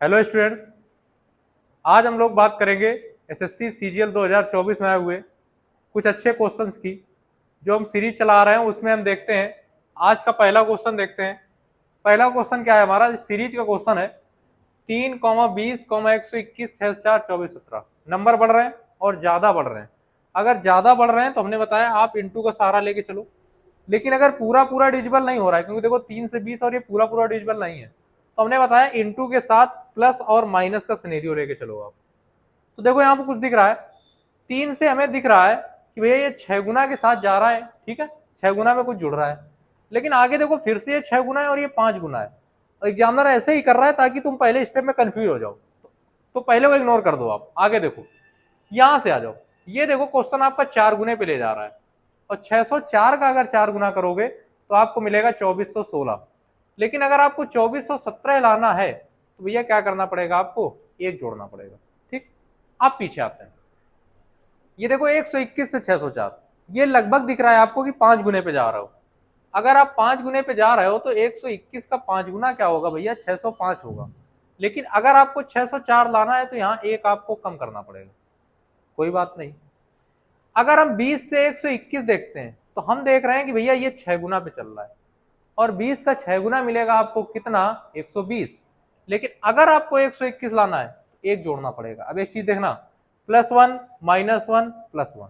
Hello students, आज हम लोग बात करेंगे एसएससी सीजीएल 2024 में आए हुए कुछ अच्छे क्वेश्चंस की। जो हम सीरीज चला रहे हैं उसमें हम देखते हैं। आज का पहला क्वेश्चन देखते हैं। पहला क्वेश्चन क्या है हमारा? सीरीज का क्वेश्चन है 3, 20, 121, 4, 24, 17 नंबर बढ़ रहे हैं और ज्यादा बढ़ रहे हैं। अगर ज्यादा बढ़ रहे हैं तो हमने बताया आप इंटू का सहारा लेके चलो। लेकिन अगर पूरा पूरा डिजिबल नहीं हो रहा है, क्योंकि देखो 3 से 20 और ये पूरा पूरा डिजिबल नहीं है, तो हमने बताया इंटू के साथ प्लस और माइनस का सिनेरियो लेके चलो आप। तो देखो यहाँ पे कुछ दिख रहा है। 3 से हमें दिख रहा है कि भैया ये 6 गुना के साथ जा रहा है, ठीक है, 6 गुना में कुछ जुड़ रहा है। लेकिन आगे देखो फिर से ये 6 गुना है और ये 5 गुना है। एग्जामिनर ऐसे ही कर रहा है ताकि तुम पहले स्टेप में कंफ्यूज हो जाओ। तो पहले को इग्नोर कर दो, आप आगे देखो, यहां से आ जाओ। ये देखो क्वेश्चन आपका 4 गुने पे ले जा रहा है और 604 का अगर 4 गुना करोगे तो आपको मिलेगा 2416। लेकिन अगर आपको 2417 लाना है तो भैया क्या करना पड़ेगा? आपको एक जोड़ना पड़ेगा। ठीक, आप पीछे आते हैं। ये देखो 121 से 604, ये लगभग दिख रहा है आपको कि 5 गुने पे जा रहे हो। अगर आप 5 गुने पे जा रहे हो तो 121 का 5 गुना क्या होगा भैया? 605 होगा। लेकिन अगर आपको 604 लाना है तो यहाँ एक आपको कम करना पड़ेगा। कोई बात नहीं। अगर हम 20 से 121 देखते हैं तो हम देख रहे हैं कि भैया ये 6 गुना पे चल रहा है और 20 का 6 गुना मिलेगा आपको कितना? 120। लेकिन अगर आपको 121 लाना है तो एक जोड़ना पड़ेगा। अब एक चीज देखना, +1 -1 +1,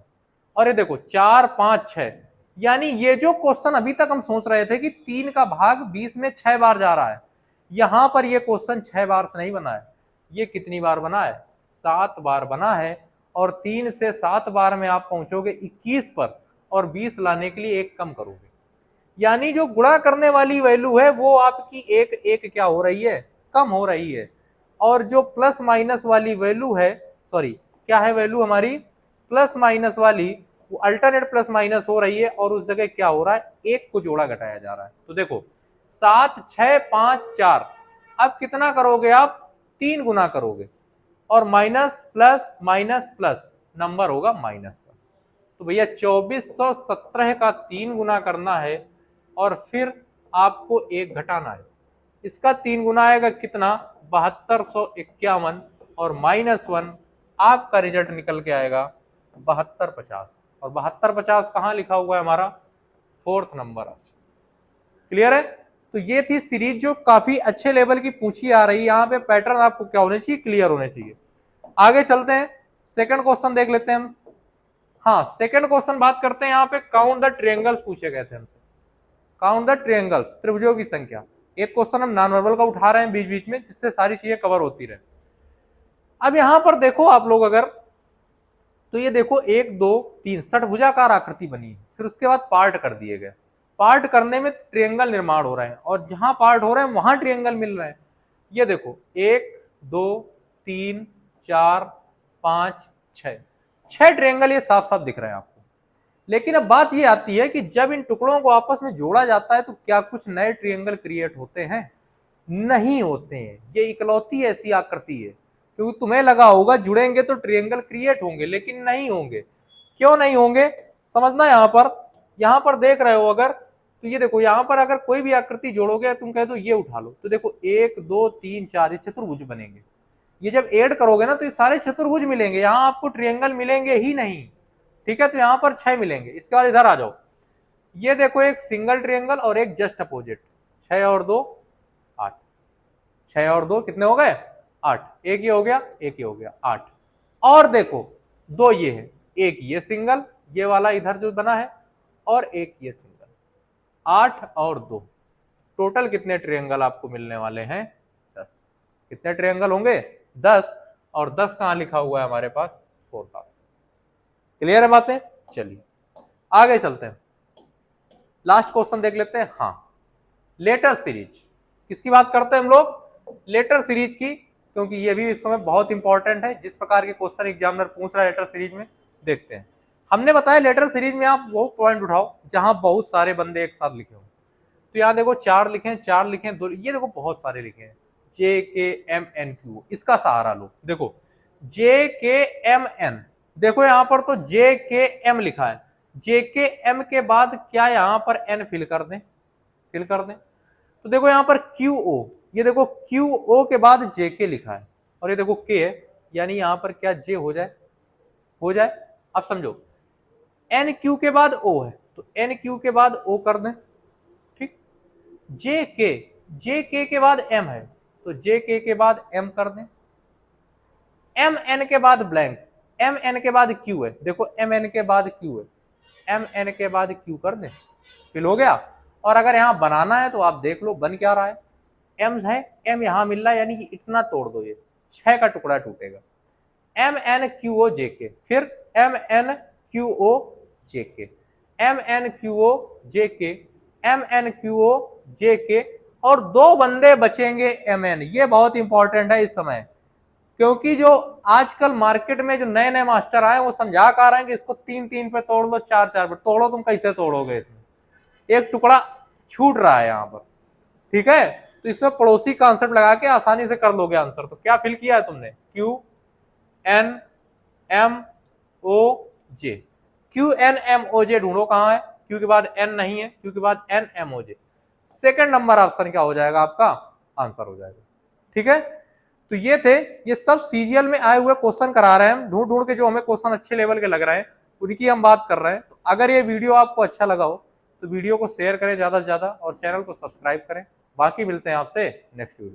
और ये देखो 4 5 6, यानी ये जो क्वेश्चन अभी तक हम सोच रहे थे कि 3 का भाग 20 में 6 बार जा रहा है, यहां पर ये क्वेश्चन 6 बार से नहीं बना है। ये कितनी बार बना है? 7 बार बना है। और 3 से 7 बार में आप पहुंचोगे 21 पर, और 20 लाने के लिए एक कम करोगे। यानी जो गुणा करने वाली वैल्यू है वो आपकी एक एक क्या हो रही है? कम हो रही है। और जो प्लस माइनस वाली वैल्यू है, सॉरी, क्या है वैल्यू हमारी? प्लस माइनस वाली, वो अल्टरनेट प्लस माइनस हो रही है और उस जगह क्या हो रहा है? एक को जोड़ा घटाया जा रहा है। तो देखो 7 6 5 4, अब कितना करोगे आप? 3 गुना करोगे और माइनस प्लस नंबर होगा माइनस का। तो भैया 2417 का 3 गुना करना है और फिर आपको एक घटाना है। इसका 3 गुना आएगा कितना? 7251, और -1, आपका रिजल्ट निकल के आएगा 7250। और 7250 कहां लिखा हुआ है हमारा? 4th number. क्लियर है? तो ये थी सीरीज जो काफी अच्छे लेवल की पूछी आ रही है। यहाँ पे पैटर्न आपको क्या होने चाहिए? क्लियर होने चाहिए। आगे चलते हैं, सेकंड क्वेश्चन देख लेते हैं हम। हाँ, सेकंड क्वेश्चन बात करते हैं। यहाँ पे काउंट द ट्रायंगल्स पूछे गए थे हमसे। काउंट द ट्रायंगल्स, त्रिभुजों की संख्या। एक क्वेश्चन हम नॉन वर्बल का उठा रहे हैं बीच बीच में, जिससे सारी चीजें कवर होती रहे। अब यहां पर देखो आप लोग अगर, तो ये देखो 1 2 3 षटभुजाकार आकृति बनी है, फिर उसके बाद पार्ट कर दिए गए। पार्ट करने में ट्रायंगल निर्माण हो रहे हैं और जहां पार्ट हो रहे हैं वहां ट्रायंगल मिल रहे हैं। ये देखो 1 2 3 4 5 6, 6 ट्रायंगल ये साफ साफ दिख रहे हैं आपको। लेकिन अब बात ये आती है कि जब इन टुकड़ों को आपस में जोड़ा जाता है तो क्या कुछ नए ट्रायंगल क्रिएट होते हैं? नहीं होते हैं। ये इकलौती ऐसी आकृति है, क्योंकि तुम्हें लगा होगा जुड़ेंगे तो ट्रायंगल क्रिएट होंगे, लेकिन नहीं होंगे। क्यों नहीं होंगे? समझना। यहां पर देख रहे हो अगर, तो ये देखो यहां पर अगर कोई भी आकृति जोड़ोगे, तुम कह दो ये उठा लो, तो देखो 1 2 3 4 ये चतुर्भुज बनेंगे। ये जब ऐड करोगे ना तो ये सारे चतुर्भुज मिलेंगे, यहां आपको ट्रायंगल मिलेंगे ही नहीं। ठीक है, तो यहां पर 6 मिलेंगे। इसके बाद इधर आ जाओ, ये देखो एक सिंगल ट्रायंगल और एक जस्ट अपोजिट। 6 और 2 8, 6 और 2 कितने हो गए? 8। एक ये हो गया, एक ये हो गया, 8। और देखो 2 ये है, एक ये सिंगल, ये वाला इधर जो बना है, और एक ये सिंगल। 8 और 2, टोटल कितने ट्रायंगल आपको मिलने वाले हैं? 10। कितने ट्रायंगल होंगे? 10। और 10 कहां लिखा हुआ है हमारे पास? 4th option. क्लियर है बातें? चलिए आगे चलते हैं, लास्ट क्वेश्चन देख लेते हैं। हाँ, लेटर सीरीज। किसकी बात करते हैं हम लोग? लेटर सीरीज की, क्योंकि ये भी इस समय बहुत इंपॉर्टेंट है। जिस प्रकार के क्वेश्चन एग्जामिनर पूछ रहा है लेटर सीरीज में, देखते हैं। हमने बताया लेटर सीरीज में आप वो पॉइंट उठाओ जहां बहुत सारे बंदे एक साथ लिखे हो। तो यहाँ देखो 4 लिखे, 4 लिखे, 2, ये देखो बहुत सारे लिखे हैं। JKMNQ, इसका सहारा लो। देखो JKMN, देखो यहां पर तो JKM लिखा है। JKM के बाद क्या यहां पर N फिल कर दें? फिल कर दें। तो देखो यहाँ पर क्यू ओ, ये देखो क्यू ओ के बाद जे के लिखा है और ये देखो के है, यानी यहाँ पर क्या जे हो जाए, हो जाए। अब समझो एन क्यू के बाद ओ है तो एन क्यू के बाद ओ कर दें, ठीक। जे के बाद एम है तो जे के बाद एम कर दें। एम एन के बाद ब्लैंक, एम एन के बाद क्यू है, देखो एम एन के बाद क्यू है, एम एन के बाद क्यू कर दें, फिल हो गया। और अगर यहां बनाना है तो आप देख लो बन क्या रहा है, एम है, एम यहां मिल रहा है, यानी कि इतना तोड़ दो, ये 6 का टुकड़ा टूटेगा। एम एन क्यू ओ जे के, फिर एम एन क्यू ओ जे के, एम एन क्यू ओ जे के, एम एन क्यू ओ जे के, और 2 बंदे बचेंगे एम एन। ये बहुत इंपॉर्टेंट है इस समय, क्योंकि जो आजकल मार्केट में जो नए नए मास्टर आए वो समझा कर रहे हैं कि इसको 3 पे तोड़ लो, 4 पे तोड़ो। तुम कैसे तोड़ोगे, इसमें एक टुकड़ा छूट रहा है यहाँ पर, ठीक है। तो इसमें पड़ोसी कॉन्सेप्ट लगा के आसानी से कर लोगे आंसर। तो क्या फिल किया है तुमने, क्यू एन एम ओ जे, क्यू एन एम ओ जे ढूंढो कहां है, क्यू के बाद एन नहीं है, क्यू के बाद एन एम ओ जे, सेकेंड नंबर ऑप्शन क्या हो जाएगा आपका, आंसर हो जाएगा, ठीक है। तो ये थे, ये सब सीजीएल में आए हुए क्वेश्चन करा रहे हैं हम, ढूंढ ढूंढ के जो हमें क्वेश्चन अच्छे लेवल के लग रहे हैं उनकी हम बात कर रहे हैं। तो अगर ये वीडियो आपको अच्छा लगा हो तो वीडियो को शेयर करें ज्यादा से ज्यादा और चैनल को सब्सक्राइब करें। बाकी मिलते हैं आपसे नेक्स्ट वीडियो।